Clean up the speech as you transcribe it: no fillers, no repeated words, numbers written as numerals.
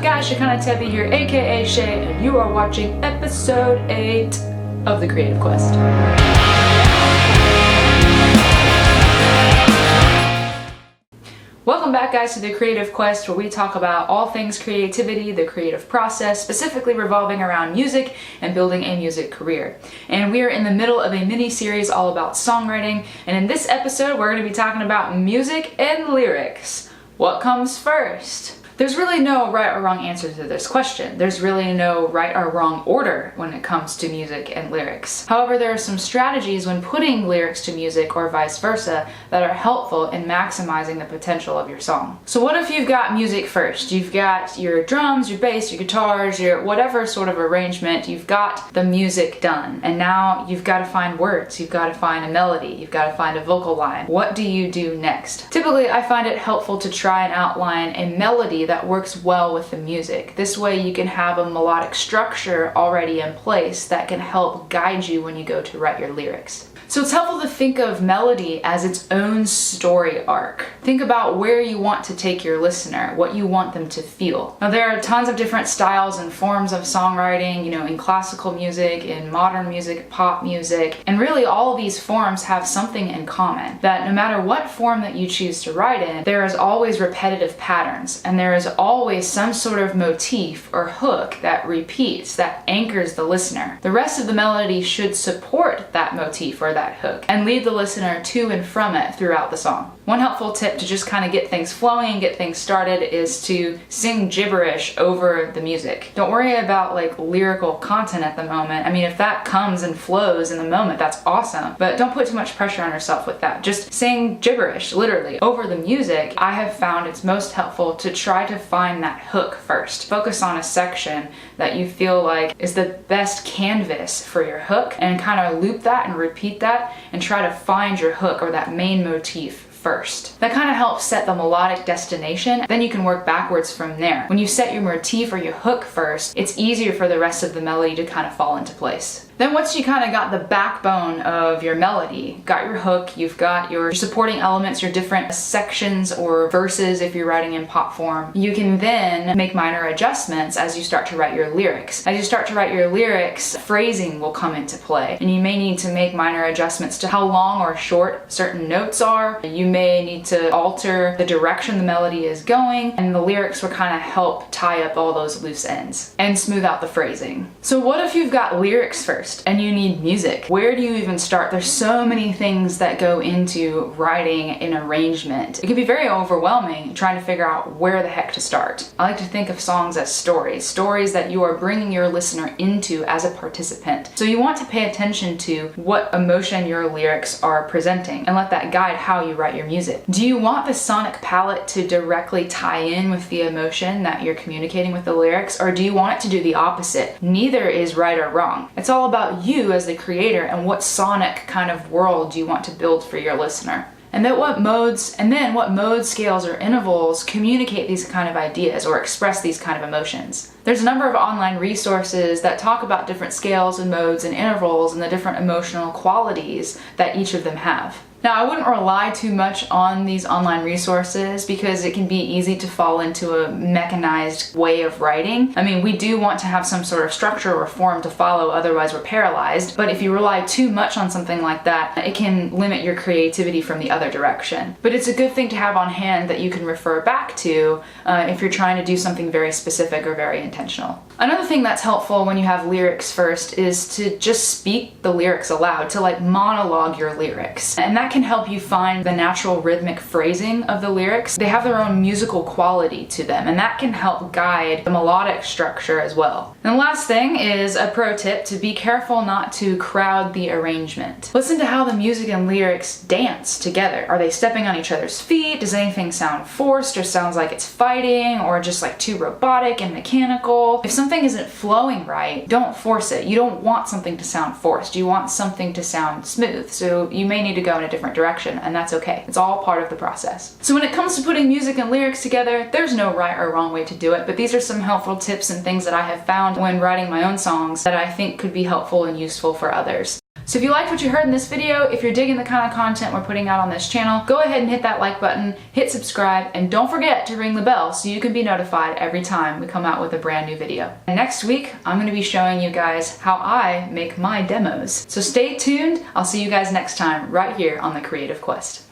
guys? Tebby here, aka Shay, and you are watching episode 8 of The Creative Quest. Welcome back, guys, to The Creative Quest, where we talk about all things creativity, the creative process, specifically revolving around music and building a music career. And we are in the middle of a mini-series all about songwriting, and in this episode we're going to be talking about music and lyrics. What comes first? There's really no right or wrong answer to this question. There's really no right or wrong order when it comes to music and lyrics. However, there are some strategies when putting lyrics to music or vice versa that are helpful in maximizing the potential of your song. So what if you've got music first? You've got your drums, your bass, your guitars, your whatever sort of arrangement, you've got the music done. And now you've got to find words, you've got to find a melody, you've got to find a vocal line. What do you do next? Typically, I find it helpful to try and outline a melody that works well with the music. This way you can have a melodic structure already in place that can help guide you when you go to write your lyrics. So it's helpful to think of melody as its own story arc. Think about where you want to take your listener, what you want them to feel. Now, there are tons of different styles and forms of songwriting, in classical music, in modern music, pop music, and really all of these forms have something in common, that no matter what form that you choose to write in, there is always repetitive patterns, and there is always some sort of motif or hook that repeats, that anchors the listener. The rest of the melody should support that motif or that hook and lead the listener to and from it throughout the song. One helpful tip to just kind of get things flowing and get things started is to sing gibberish over the music. Don't worry about lyrical content at the moment. I mean, if that comes and flows in the moment, that's awesome, but don't put too much pressure on yourself with that. Just sing gibberish, literally, over the music. I have found it's most helpful to try to find that hook first. Focus on a section that you feel like is the best canvas for your hook and kind of loop that and repeat that and try to find your hook or that main motif first. That kind of helps set the melodic destination. Then you can work backwards from there. When you set your motif or your hook first, it's easier for the rest of the melody to kind of fall into place. Then once you kind of got the backbone of your melody, got your hook, you've got your supporting elements, your different sections or verses if you're writing in pop form, you can then make minor adjustments as you start to write your lyrics. As you start to write your lyrics, phrasing will come into play, and you may need to make minor adjustments to how long or short certain notes are. You may need to alter the direction the melody is going, and the lyrics will kind of help tie up all those loose ends and smooth out the phrasing. So what if you've got lyrics first and you need music? Where do you even start? There's so many things that go into writing an arrangement. It can be very overwhelming trying to figure out where the heck to start. I like to think of songs as stories that you are bringing your listener into as a participant. So you want to pay attention to what emotion your lyrics are presenting and let that guide how you write your music. Do you want the sonic palette to directly tie in with the emotion that you're communicating with the lyrics, or do you want it to do the opposite? Neither is right or wrong. It's all about you as the creator and what sonic kind of world do you want to build for your listener. And then what modes, scales, or intervals communicate these kind of ideas or express these kind of emotions. There's a number of online resources that talk about different scales and modes and intervals and the different emotional qualities that each of them have. Now, I wouldn't rely too much on these online resources because it can be easy to fall into a mechanized way of writing. I mean, we do want to have some sort of structure or form to follow, otherwise we're paralyzed. But if you rely too much on something like that, it can limit your creativity from the other direction. But it's a good thing to have on hand that you can refer back to if you're trying to do something very specific or very intentional. Another thing that's helpful when you have lyrics first is to just speak the lyrics aloud, to monologue your lyrics. And that can help you find the natural rhythmic phrasing of the lyrics. They have their own musical quality to them, and that can help guide the melodic structure as well. And the last thing is a pro tip to be careful not to crowd the arrangement. Listen to how the music and lyrics dance together. Are they stepping on each other's feet? Does anything sound forced or sounds like it's fighting or just too robotic and mechanical? If something isn't flowing right, don't force it. You don't want something to sound forced. You want something to sound smooth. So you may need to go in a different direction, and that's okay. It's all part of the process. So when it comes to putting music and lyrics together, there's no right or wrong way to do it, but these are some helpful tips and things that I have found when writing my own songs that I think could be helpful and useful for others. So if you liked what you heard in this video, if you're digging the kind of content we're putting out on this channel, go ahead and hit that like button, hit subscribe, and don't forget to ring the bell so you can be notified every time we come out with a brand new video. And next week, I'm going to be showing you guys how I make my demos. So stay tuned. I'll see you guys next time right here on The Creative Quest.